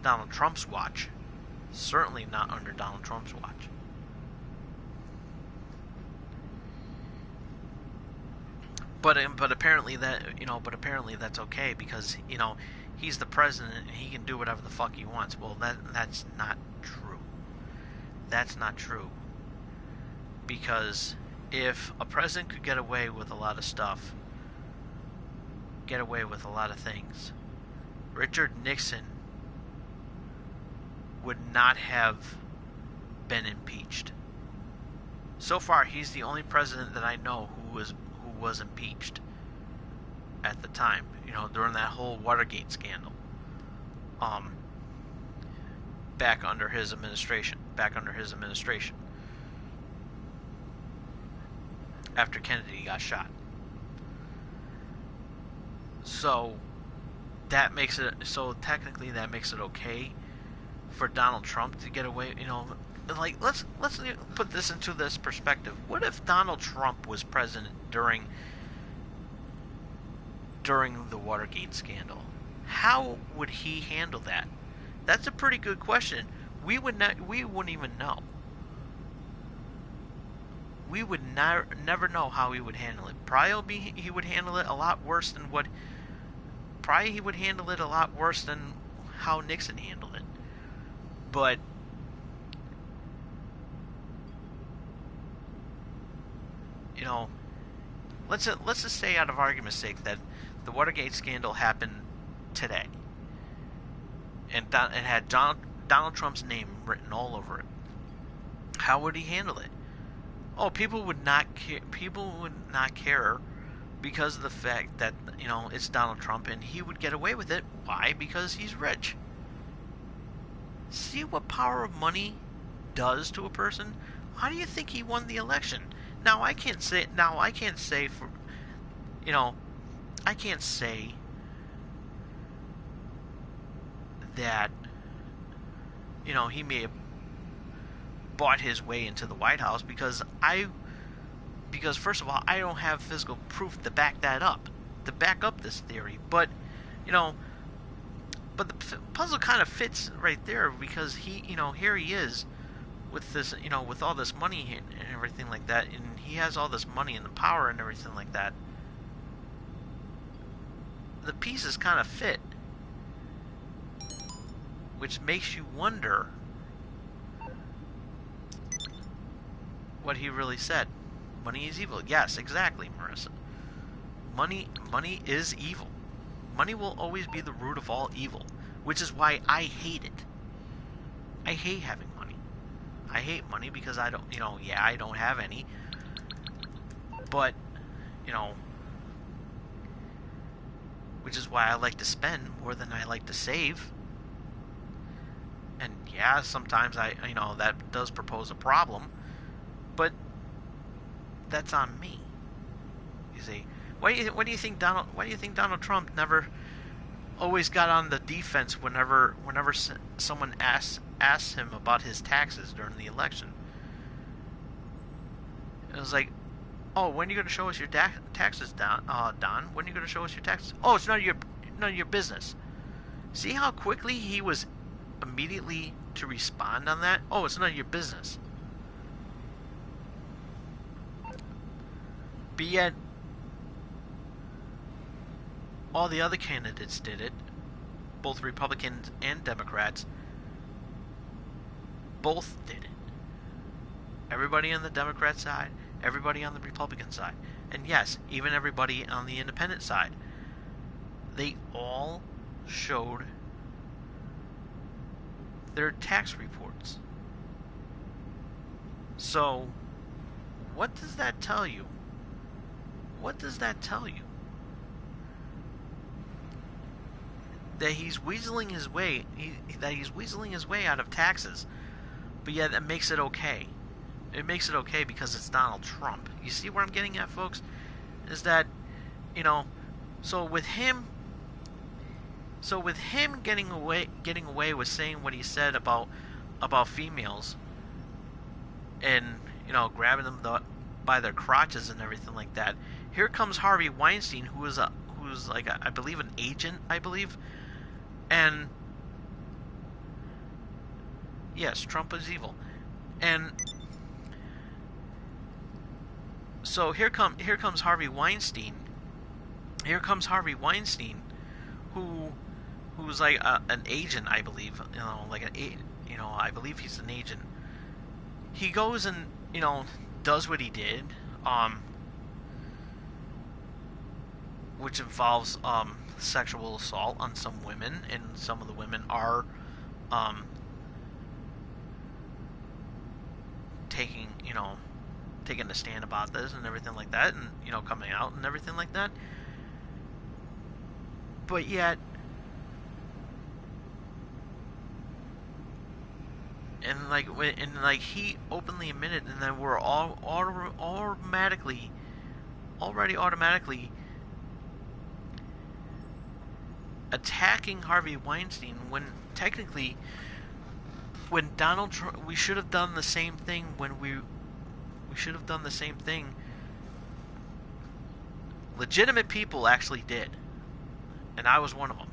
Donald Trump's watch. Certainly not under Donald Trump's watch. But apparently that's okay because he's the president and he can do whatever the fuck he wants. Well, that's not true. That's not true. Because if a president could get away with a lot of stuff, get away with a lot of things, Richard Nixon would not have been impeached. So far, he's the only president that I know who was impeached at the time, during that whole Watergate scandal. Back under his administration. After Kennedy got shot. So technically that makes it okay for Donald Trump to get away, let's put this into this perspective. What if Donald Trump was president during the Watergate scandal? How would he handle that? That's a pretty good question. We wouldn't even know. We would never know how he would handle it. Probably he would handle it a lot worse than how Nixon handled it. But let's just say, out of argument's sake, that the Watergate scandal happened today, and it had Donald Trump's name written all over it. How would he handle it? Oh, people would not care. People would not care because of the fact that it's Donald Trump and he would get away with it. Why? Because he's rich. See what power of money does to a person? How do you think he won the election? Now I can't say that he may have bought his way into the White House because first of all, I don't have physical proof to back up this theory. But but the puzzle kind of fits right there because here he is with this, with all this money and everything like that, and he has all this money and the power and everything like that. The pieces kind of fit, which makes you wonder what he really said. Money is evil. Yes, exactly, Marissa. Money is evil. Money will always be the root of all evil, which is why I hate it. I hate having money. I hate money because I don't, I don't have any. But, which is why I like to spend more than I like to save. And yeah, sometimes that does propose a problem, but that's on me. You see, why do you think Donald Trump never always got on the defense whenever someone asks him about his taxes during the election. It was like, oh, when are you going to show us your taxes, Don? When are you going to show us your taxes? Oh, it's none of your business. See how quickly he was immediately to respond on that? Oh, it's none of your business. But yet, all the other candidates did it. Both Republicans and Democrats. Both did it. Everybody on the Democrat side, everybody on the Republican side, and yes, even everybody on the independent side. They all showed their tax reports. So, what does that tell you? What does that tell you? That he's weaseling his way. That he's weaseling his way out of taxes, but yet that makes it okay. It makes it okay because it's Donald Trump. You see where I'm getting at, folks? Is that, so with him getting away with saying what he said about females, and grabbing them by their crotches and everything like that. Here comes Harvey Weinstein, who's like I believe an agent, and yes, Trump is evil, and so here comes Harvey Weinstein. Here comes Harvey Weinstein, who's like an agent, I believe. I believe he's an agent. He goes and does what he did, which involves sexual assault on some women, and some of the women are taking a stand about this and everything like that, and coming out and everything like that. But yet, and he openly admitted, and then we're all automatically attacking Harvey Weinstein, when technically, when Donald Trump, we should have done the same thing when we should have done the same thing. Legitimate people actually did, and I was one of them,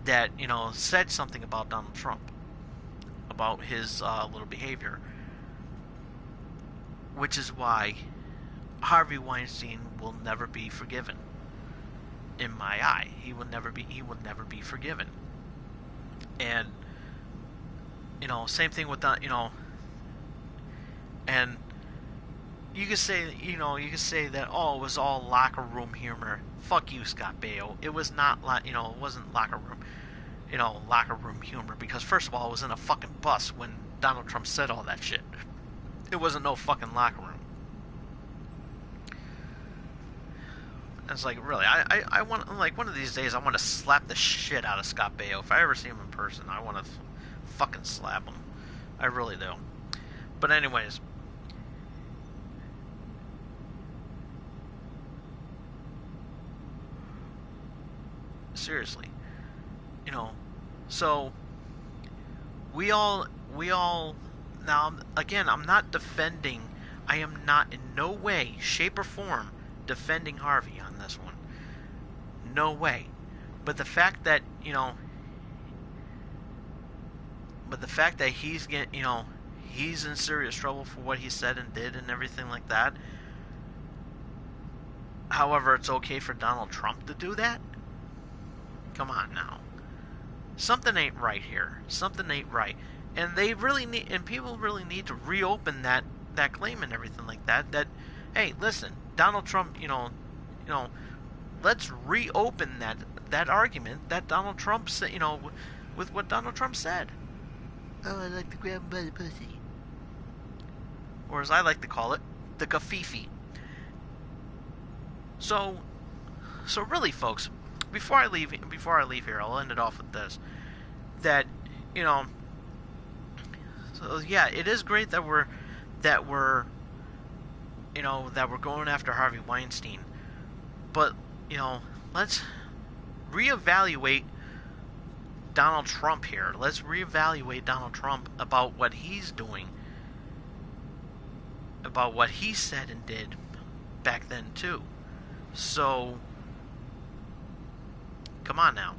that said something about Donald Trump, about his little behavior, which is why Harvey Weinstein will never be forgiven. In my eye, he will never be forgiven. And same thing with that. And you could say that, oh, it was all locker room humor. Fuck you, Scott Baio. It was not it wasn't locker room humor, because first of all, it was in a fucking bus when Donald Trump said all that shit. It wasn't no fucking locker room. It's like, really, I want, like, one of these days I want to slap the shit out of Scott Baio. If I ever see him in person, I want to fucking slap him. I really do. But anyways, seriously, so we all now, again, I'm not defending, I am not in no way, shape, or form defending Harvey on this one. No way. But the fact that, he's getting, he's in serious trouble for what he said and did and everything like that. However, it's okay for Donald Trump to do that? Come on now. Something ain't right here. Something ain't right. And they really need, and people really need to reopen that claim and everything like that. That, hey, listen, Donald Trump, let's reopen that argument that Donald Trump said, with what Donald Trump said. Oh, I like to grab him by the pussy. Or as I like to call it, the gafifi. So really, folks, before I leave here, I'll end it off with this. That, so yeah, it is great that we're going after Harvey Weinstein. But, let's reevaluate Donald Trump here. Let's reevaluate Donald Trump about what he's doing, about what he said and did back then too. So, come on now.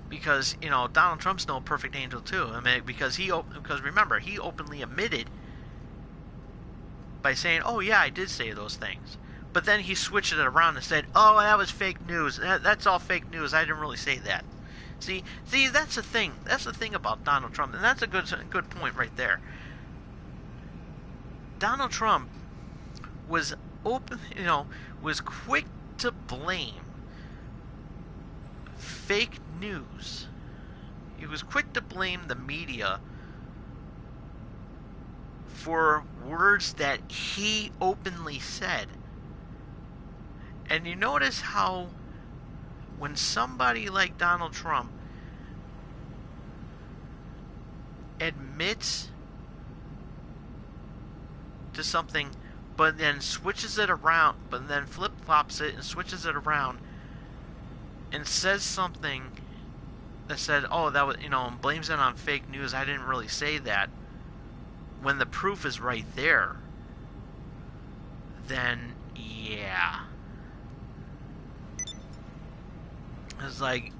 Because, Donald Trump's no perfect angel too. I mean, because remember, he openly admitted by saying, "Oh yeah, I did say those things." But then he switched it around and said, "Oh, that was fake news. That's all fake news. I didn't really say that." See, that's the thing. That's the thing about Donald Trump, and that's a good point right there. Donald Trump was was quick to blame fake news. He was quick to blame the media for words that he openly said. And you notice how when somebody like Donald Trump admits to something but then switches it around, but then flip-flops it and switches it around and says something that said, "Oh, that was," and blames it on fake news. I didn't really say that. When the proof is right there, then yeah. It's like,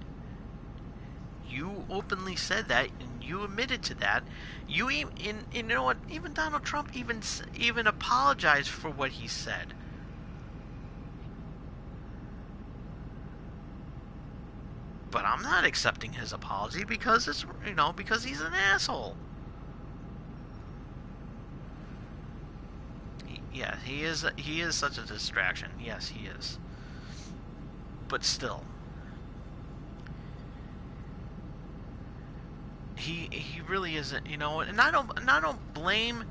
you openly said that and you admitted to that. You know what? Even Donald Trump even apologized for what he said. But I'm not accepting his apology because because he's an asshole. Yeah, he is such a distraction. Yes, he is. But still, he really isn't, and I don't blame.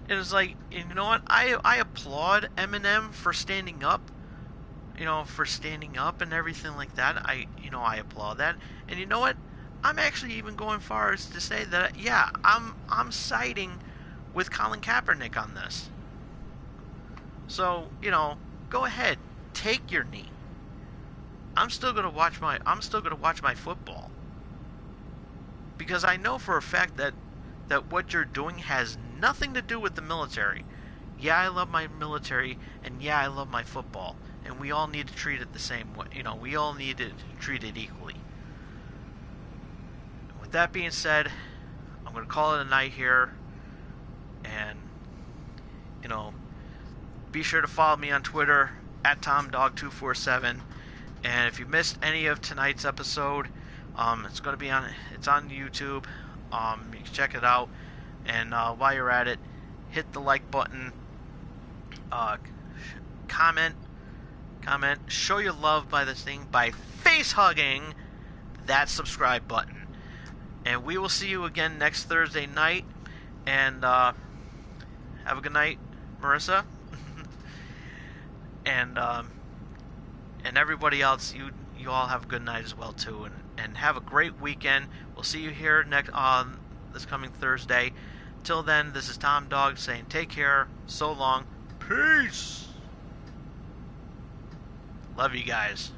It was like, you know what? I applaud Eminem for standing up. For standing up and everything like that. I applaud that. And you know what? I'm actually even going far as to say that, yeah, I'm siding with Colin Kaepernick on this. So, go ahead, take your knee. I'm still gonna watch my football. Because I know for a fact that what you're doing has nothing to do with the military. Yeah, I love my military, and yeah, I love my football. And we all need to treat it the same way. We all need to treat it equally. With that being said, I'm going to call it a night here. And, be sure to follow me on Twitter, @TomDog247. And if you missed any of tonight's episode, it's on YouTube. You can check it out. And while you're at it, hit the like button. Comment, show your love by this thing by face hugging that subscribe button. And we will see you again next Thursday night. And have a good night, Marissa. and everybody else, you all have a good night as well too. And have a great weekend. We'll see you here next this coming Thursday. Till then, this is Tom Dog saying take care, so long, peace. Love you guys.